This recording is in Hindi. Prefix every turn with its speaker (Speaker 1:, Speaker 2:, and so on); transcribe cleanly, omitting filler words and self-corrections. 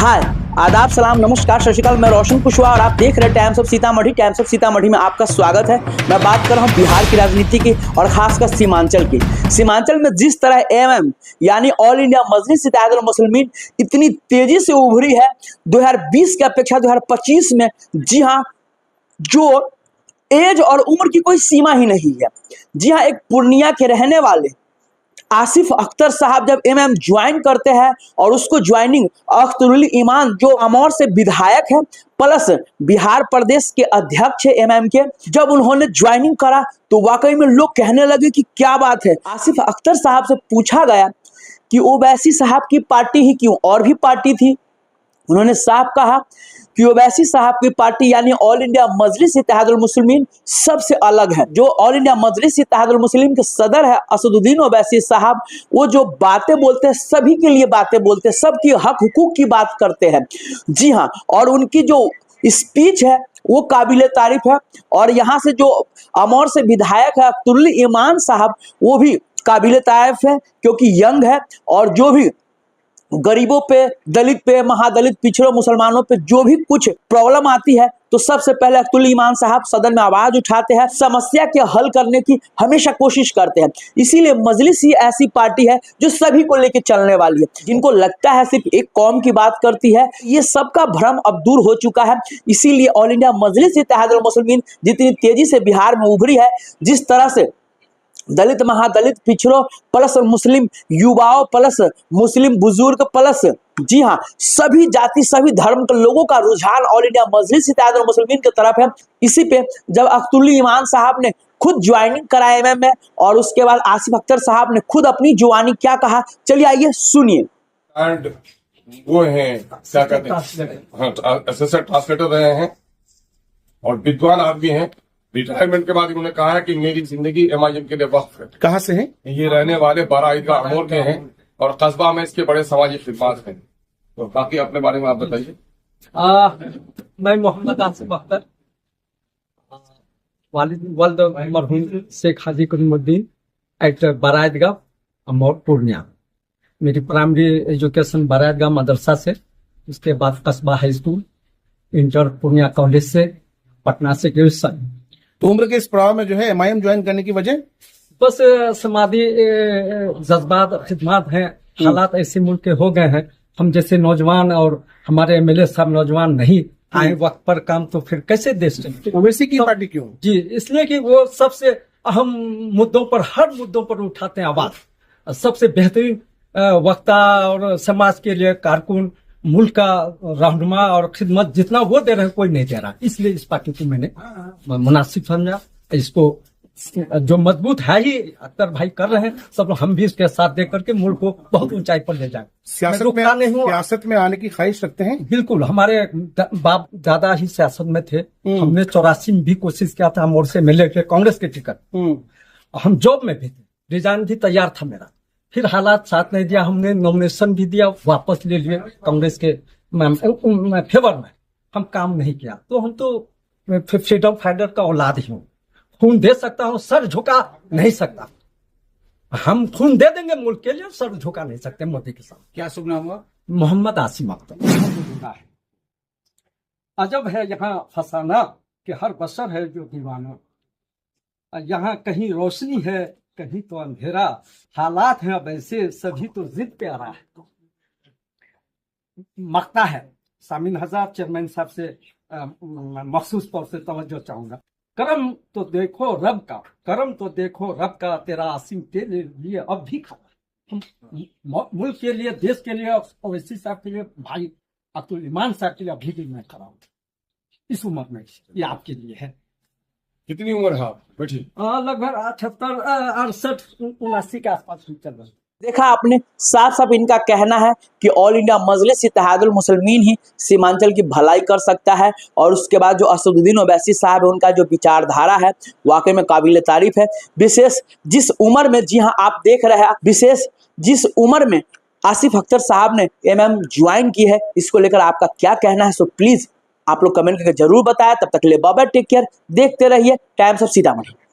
Speaker 1: हाय, आदाब, सलाम, नमस्कार, सत श्री अकाल। मैं रोशन कुशवाहा और आप देख रहे हैं times of Sitamarhi. Times of Sitamarhi में आपका स्वागत है। मैं बात कर रहा हूं बिहार की राजनीति की और खासकर सीमांचल की। सीमांचल में जिस तरह एमएम यानी ऑल इंडिया मजलिस इत्तेहादुल मुस्लिमीन इतनी तेजी से उभरी है 2020 की अपेक्षा 2025 में, जी हाँ, जो एज और उम्र की कोई सीमा ही नहीं है। जी हाँ, एक पूर्णिया के रहने वाले आसिफ अख्तर साहब जब एमएम ज्वाइन करते हैं और उसको ज्वाइनिंग अख्तरुल ईमान जो अमौर से विधायक है प्लस बिहार प्रदेश के अध्यक्ष है एमएम के, जब उन्होंने ज्वाइनिंग करा तो वाकई में लोग कहने लगे कि क्या बात है। आसिफ अख्तर साहब से पूछा गया कि ओवैसी साहब की पार्टी ही क्यों, और भी पार्टी थी। उन्होंने साफ कहा कि ओवैसी साहब की पार्टी यानी ऑल इंडिया मजलिस इत्तेहादुल मुस्लिमीन सबसे अलग है। जो ऑल इंडिया मजलिस इत्तेहादुल मुस्लिमीन के सदर है असदुद्दीन ओवैसी साहब, वो जो बातें बोलते हैं सभी के लिए बातें बोलते हैं, सबकी हक हुकूक की बात करते हैं। जी हाँ, और उनकी जो स्पीच है वो काबिले तारीफ है। और यहाँ से जो अमौर से विधायक है अख्तरुल ईमान साहब, वो भी काबिले तारीफ है क्योंकि यंग है। और जो भी गरीबों पे, दलित पे, महादलित, पिछड़ों, मुसलमानों पे जो भी कुछ प्रॉब्लम आती है तो सबसे पहले अख्तरुल ईमान साहब सदन में आवाज उठाते हैं, समस्या के हल करने की हमेशा कोशिश करते हैं। इसीलिए मजलिस ही ऐसी पार्टी है जो सभी को लेकर चलने वाली है। जिनको लगता है सिर्फ एक कौम की बात करती है, ये सबका भ्रम अब दूर हो चुका है। इसीलिए ऑल इंडिया मजलिस इत्तेहादुल मुस्लिमीन जितनी तेजी से बिहार में उभरी है, जिस तरह से दलित, महादलित, पिछड़ों प्लस मुस्लिम युवाओं प्लस मुस्लिम बुजुर्ग प्लस, जी हाँ, सभी जाति सभी धर्म के लोगों का रुझान ऑल इंडिया मजलिस इत्तेहादुल मुस्लिमीन की तरफ है। इसी पे जब अख्तरुल ईमान साहब ने खुद ज्वाइनिंग कराया एमएम में और उसके बाद आसिफ अख्तर साहब ने खुद अपनी जुबानी क्या कहा, चलिए आइए सुनिए।
Speaker 2: एंड वो हैं क्या कहते हैं, हाँ, असिस्टेंट ट्रांसलेटर रहे हैं और विद्वान आदमी हैं। रिटायरमेंट के बाद उन्होंने कहा है कि मेरी जिंदगी एमआईएम के लिए वक्फ है।
Speaker 3: कहाँ से हैं?
Speaker 2: ये रहने वाले बारा ईदगाह अमोर के हैं और कस्बा में इसके बड़े सामाजिक खिदमात हैं। तो बाकी अपने बारे में आप बताइए।
Speaker 4: मैं मोहम्मद आसिफ अख्तर, वालिद मरहूम शेख हाजी करीमुद्दीन एट बारा ईदगाह अमोर पूर्णिया। मेरी प्राइमरी एजुकेशन बारा ईदगाह मदरसा से, उसके बाद कस्बा high school, inter Purnia college से, पटना से ग्रेजुएशन।
Speaker 3: तो उम्र के इस पड़ाव में जो है एमआईएम ज्वाइन करने की वजह
Speaker 4: बस समाधि जज्बात खिदमत हैं। हालात ऐसे मुल्क के हो गए हैं, हम जैसे नौजवान और हमारे एमएलए साहब नौजवान नहीं आए वक्त पर काम, तो फिर कैसे देश चले।
Speaker 3: ओवैसी की पार्टी क्यों?
Speaker 4: जी, इसलिए कि वो सबसे अहम मुद्दों पर, हर मुद्दों पर उठाते हैं आवाज। सबसे बेहतरीन वक्ता और समाज के लिए कारकुन, मुल्क का रहनुमा और खिदमत जितना वो दे रहे हैं कोई नहीं दे रहा। इसलिए इस पार्टी को मैंने मुनासिब समझा। इसको जो मजबूत है ही अख्तर भाई कर रहे हैं, सब हम भी इसके साथ दे करके मुल्क को बहुत ऊंचाई पर ले जाए।
Speaker 3: सियासत में आने की ख्वाहिश रखते हैं?
Speaker 4: बिल्कुल, हमारे बाप दादा ही सियासत में थे। हमने 84 में भी कोशिश किया था, हम और से मिले थे कांग्रेस के टिकट। हम जॉब में भी थे, रिजाइन भी तैयार था मेरा, फिर हालात साथ नहीं दिया। हमने नॉमिनेशन भी दिया, वापस ले लिए कांग्रेस के फेवर में, हम काम नहीं किया। तो हम तो फ्रीडम फाइटर का औलाद ही हूँ, खून दे सकता हूँ, सर झुका नहीं सकता। हम खून दे देंगे मुल्क के लिए, सर झुका नहीं सकते मोदी के साथ।
Speaker 3: क्या शुभ नाम हुआ?
Speaker 4: मोहम्मद आसिफ अख्तर। अजब है यहाँ फसाना कि हर बशर है जो दीवाना। यहाँ कहीं रोशनी है कहीं तो अंधेरा, हालात हैं अब ऐसे सभी तो जिद पे आ रहा है। मकता है सामिन हजार चेयरमैन साहब से मखसूस तौर से तवज्जो चाहूंगा। करम तो देखो रब का, करम तो देखो रब का, तेरा आसिम तेरे लिए अब भी खड़ा। मुल्क के लिए, देश के लिए, ओवैसी साहब के लिए, भाई अब्दुल ईमान साहब के लिए अभी भी मैं खड़ा हूँ इस उम्र में। ये आपके लिए है।
Speaker 2: कितनी उम्र है आप? बैठिए।
Speaker 4: लगभग 78, 68, 79 के आसपास चल रहा है।
Speaker 1: देखा आपने, साफ साफ इनका कहना है कि ऑल इंडिया मजलिस इत्तेहादुल मुस्लिमीन ही सीमांचल की भलाई कर सकता है। और उसके बाद जो असदुद्दीन ओवैसी साहब है, उनका जो विचारधारा है वाकई में काबिल तारीफ है। विशेष जिस उम्र में, जी हाँ, आप देख रहे हैं, विशेष जिस उम्र में आसिफ अख्तर साहब ने एमएम ज्वाइन की है, इसको लेकर आपका क्या कहना है? सो प्लीज आप लोग कमेंट करके जरूर बताएं। तब तक के लिए बाय बाय, टेक केयर, देखते रहिए टाइम्स ऑफ सीतामढ़ी।